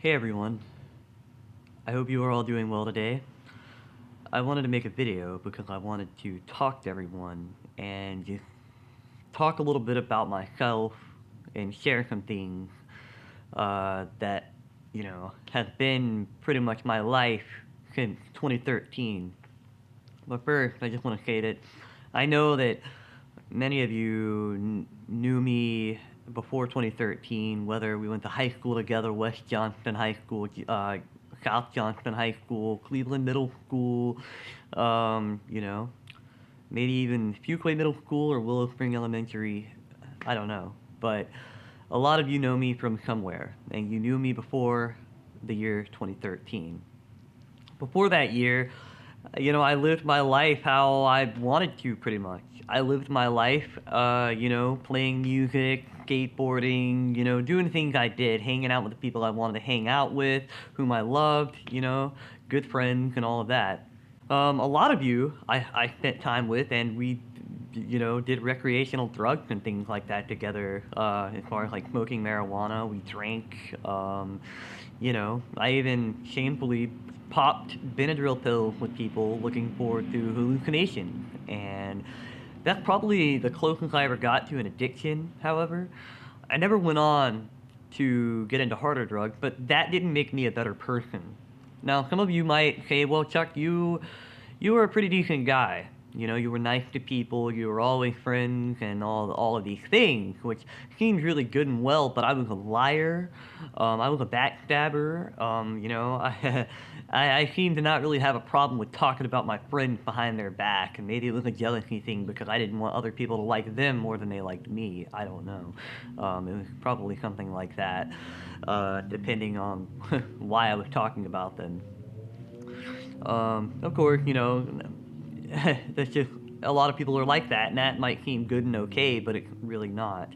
Hey everyone, I hope you are all doing well today. I wanted to make a video because I wanted to talk to everyone and just talk a little bit about myself and share some things that, has been pretty much my life since 2013. But first, I just want to say that I know that many of you knew me before 2013, whether we went to high school together, West Johnston High School, South Johnston High School, Cleveland Middle School, um, you know, maybe even Fuquay Middle School or Willow Spring Elementary. I don't know. But a lot of you know me from somewhere, and you knew me before the year 2013. Before that year, I lived my life how I wanted to, pretty much. I lived my life, playing music, skateboarding, doing things I did, hanging out with the people I wanted to hang out with, whom I loved, good friends and all of that. A lot of you I spent time with, and we, did recreational drugs and things like that together. As far as like smoking marijuana, we drank. I even shamefully popped Benadryl pills with people looking forward to hallucinations, and that's probably the closest I ever got to an addiction. However, I never went on to get into harder drugs, but that didn't make me a better person. Now, some of you might say, "Well, Chuck, you were a pretty decent guy. You were nice to people, you were always friends, and all of these things," which seems really good and well. But I was a liar. I was a backstabber. I seem to not really have a problem with talking about my friends behind their back, and maybe it was a jealousy thing because I didn't want other people to like them more than they liked me. I don't know. It was probably something like that, depending on why I was talking about them. Of course, that's just a lot of people are like that, and that might seem good and okay, but it's really not.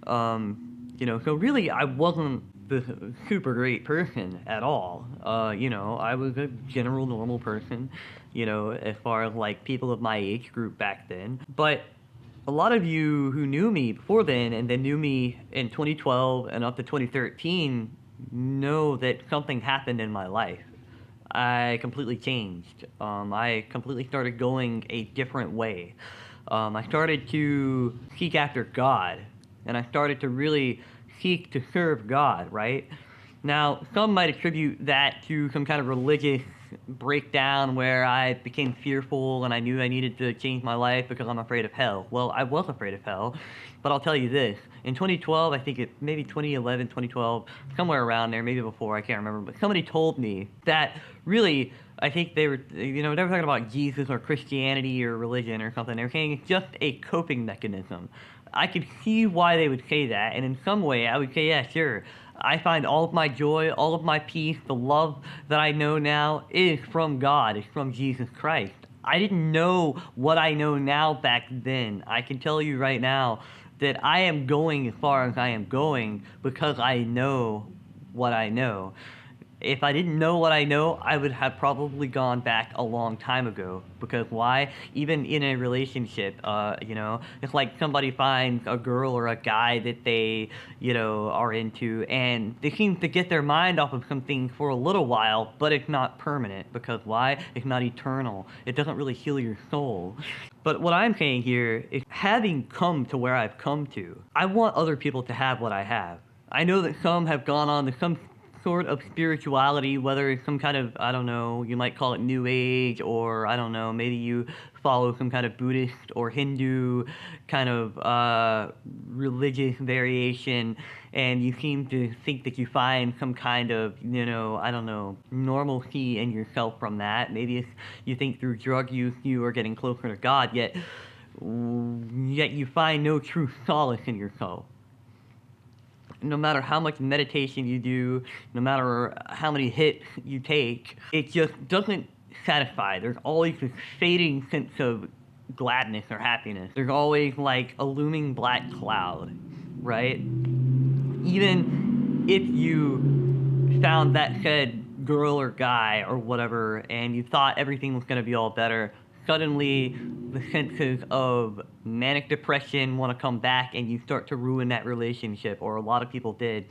So really, I wasn't the super great person at all. I was a general normal person, as far as like people of my age group back then. But a lot of you who knew me before then and then knew me in 2012 and up to 2013 know that something happened in my life. I completely changed. I completely started going a different way. I started to seek after God, and I started to really seek to serve God, right? Now, some might attribute that to some kind of religious breakdown where I became fearful and I knew I needed to change my life because I'm afraid of hell. Well, I was afraid of hell, but I'll tell you this. In 2012, I think it maybe 2011, 2012, somewhere around there, maybe before, I can't remember, but somebody told me that really, I think they were, they were talking about Jesus or Christianity or religion or something. They were saying it's just a coping mechanism. I could see why they would say that, and in some way, I would say, yeah, sure. I find all of my joy, all of my peace, the love that I know now is from God, is from Jesus Christ. I didn't know what I know now back then. I can tell you right now that I am going as far as I am going because I know what I know. If I didn't know what I know, I would have probably gone back a long time ago. Because why? Even in a relationship, it's like somebody finds a girl or a guy that they, are into, and they seem to get their mind off of something for a little while, but it's not permanent. Because why? It's not eternal. It doesn't really heal your soul. But what I'm saying here is, having come to where I've come to, I want other people to have what I have. I know that some have gone on to some sort of spirituality, whether it's some kind of, I don't know, you might call it New Age, or I don't know, maybe you follow some kind of Buddhist or Hindu kind of religious variation, and you seem to think that you find some kind of, I don't know, normalcy in yourself from that. Maybe it's, you think through drug use you are getting closer to God, yet you find no true solace in yourself. No matter how much meditation you do, no matter how many hits you take, it just doesn't satisfy. There's always this fading sense of gladness or happiness. There's always like a looming black cloud, right? Even if you found that said girl or guy or whatever, and you thought everything was going to be all better, suddenly the senses of manic depression want to come back and you start to ruin that relationship, or a lot of people did.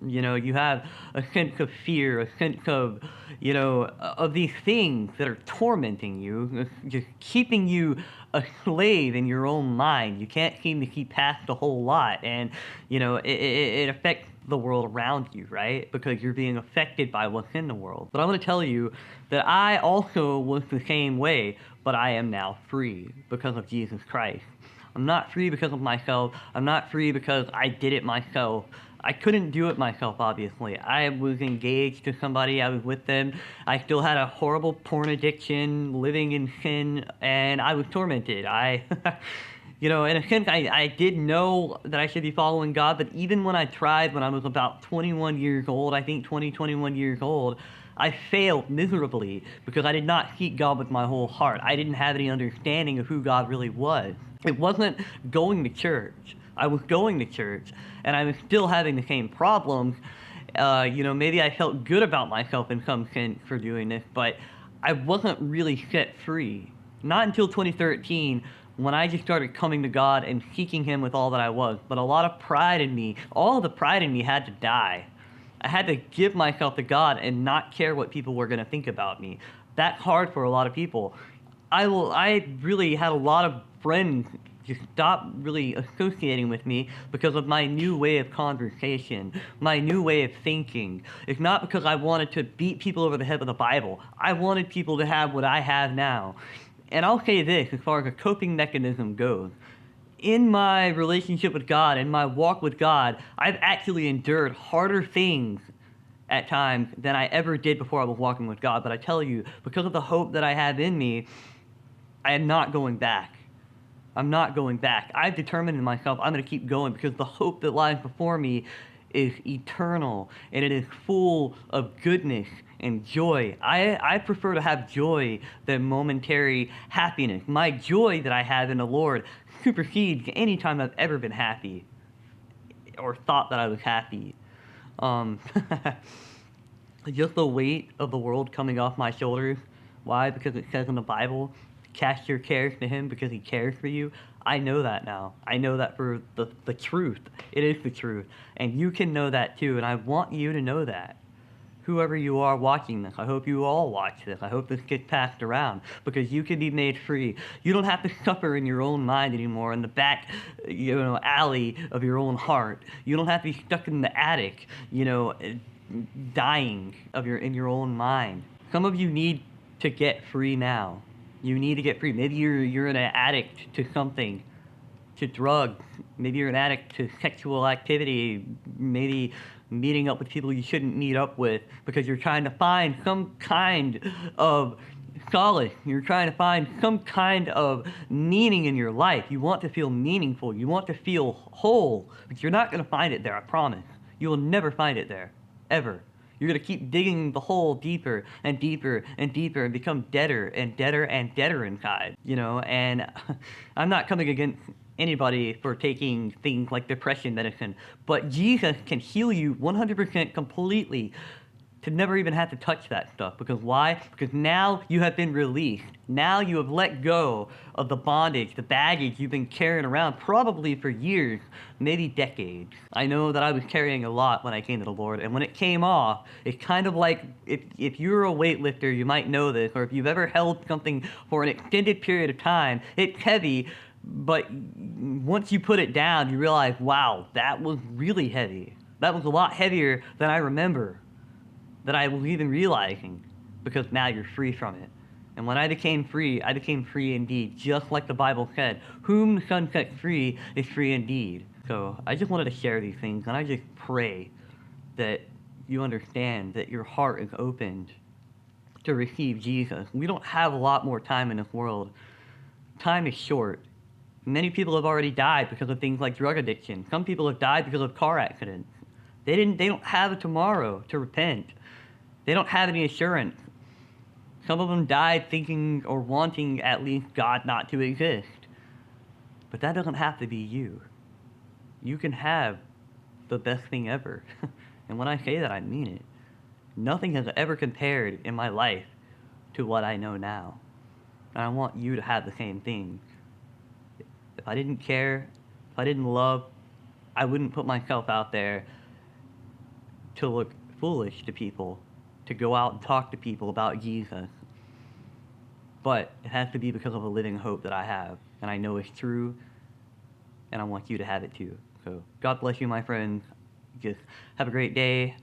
You know, you have a sense of fear, a sense of, you know, of these things that are tormenting you, just keeping you a slave in your own mind. You can't seem to keep past a whole lot, and you know, it affects the world around you, right? Because you're being affected by what's in the world. But I'm going to tell you that I also was the same way, but I am now free because of Jesus Christ. I'm not free because of myself. I'm not free because I did it myself. I couldn't do it myself, obviously. I was engaged to somebody, I was with them. I still had a horrible porn addiction, living in sin, and I was tormented. You know, in a sense, I did know that I should be following God, but even when I tried when I was about 21 years old, I think 20, 21 years old, I failed miserably because I did not seek God with my whole heart. I didn't have any understanding of who God really was. It wasn't going to church. I was going to church, and I was still having the same problems. You know, maybe I felt good about myself in some sense for doing this, but I wasn't really set free. Not until 2013 when I just started coming to God and seeking Him with all that I was. But a lot of pride in me, all of the pride in me had to die. I had to give myself to God and not care what people were going to think about me. That's hard for a lot of people. I really had a lot of friends just stop really associating with me because of my new way of conversation, my new way of thinking. It's not because I wanted to beat people over the head with the Bible. I wanted people to have what I have now. And I'll say this as far as a coping mechanism goes. In my relationship with God, in my walk with God, I've actually endured harder things at times than I ever did before I was walking with God. But I tell you, because of the hope that I have in me, I am not going back. I'm not going back. I've determined in myself I'm going to keep going because the hope that lies before me is eternal and it is full of goodness and joy. I prefer to have joy than momentary happiness. My joy that I have in the Lord supersedes any time I've ever been happy or thought that I was happy. Um, just the weight of the world coming off my shoulders. Why? Because it says in the Bible, cast your cares to Him because He cares for you. I know that now. I know that for the truth. It is the truth. And you can know that too, and I want you to know that. Whoever you are watching this, I hope you all watch this. I hope this gets passed around because you can be made free. You don't have to suffer in your own mind anymore in the back, you know, alley of your own heart. You don't have to be stuck in the attic, you know, dying in your own mind. Some of you need to get free now. You need to get free. Maybe you're an addict to something, to drugs. Maybe you're an addict to sexual activity. Maybe meeting up with people you shouldn't meet up with because you're trying to find some kind of solace. You're trying to find some kind of meaning in your life. You want to feel meaningful. You want to feel whole, but you're not going to find it there, I promise. You will never find it there, ever. You're going to keep digging the hole deeper and deeper and deeper and become deader and deader and deader inside, you know, and I'm not coming against anybody for taking things like depression medicine, but Jesus can heal you 100% completely to never even have to touch that stuff. Because why? Because now you have been released. Now you have let go of the bondage, the baggage you've been carrying around probably for years, maybe decades. I know that I was carrying a lot when I came to the Lord, and when it came off, it's kind of like if you're a weightlifter, you might know this, or if you've ever held something for an extended period of time, it's heavy, but once you put it down, you realize, wow, that was really heavy. That was a lot heavier than I remember, that I was even realizing, because now you're free from it. And when I became free indeed, just like the Bible said, whom the Son sets free is free indeed. So I just wanted to share these things, and I just pray that you understand that your heart is opened to receive Jesus. We don't have a lot more time in this world. Time is short. Many people have already died because of things like drug addiction. Some people have died because of car accidents. They don't have a tomorrow to repent. They don't have any assurance. Some of them died thinking or wanting at least God not to exist. But that doesn't have to be you. You can have the best thing ever. And when I say that, I mean it. Nothing has ever compared in my life to what I know now. And I want you to have the same thing. If I didn't care, if I didn't love, I wouldn't put myself out there to look foolish to people, to go out and talk to people about Jesus. But it has to be because of a living hope that I have, and I know it's true, and I want you to have it too. So God bless you, my friend. Just have a great day.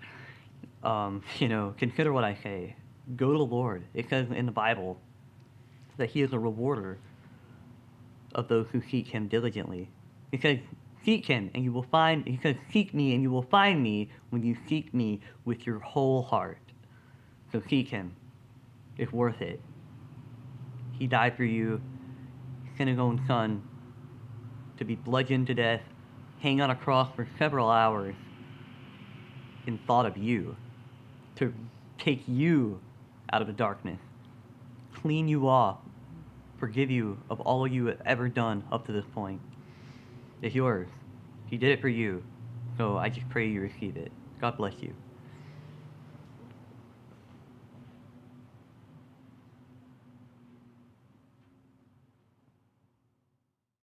Consider what I say. Go to the Lord. It says in the Bible that He is a rewarder of those who seek Him diligently. It says, seek Him and you will find. He says, seek me and you will find me when you seek me with your whole heart. So seek Him. It's worth it. He died for you. He sent His own Son to be bludgeoned to death, hang on a cross for several hours in thought of you, to take you out of the darkness, clean you off, forgive you of all you have ever done up to this point. It's yours. He did it for you. So I just pray you receive it. God bless you.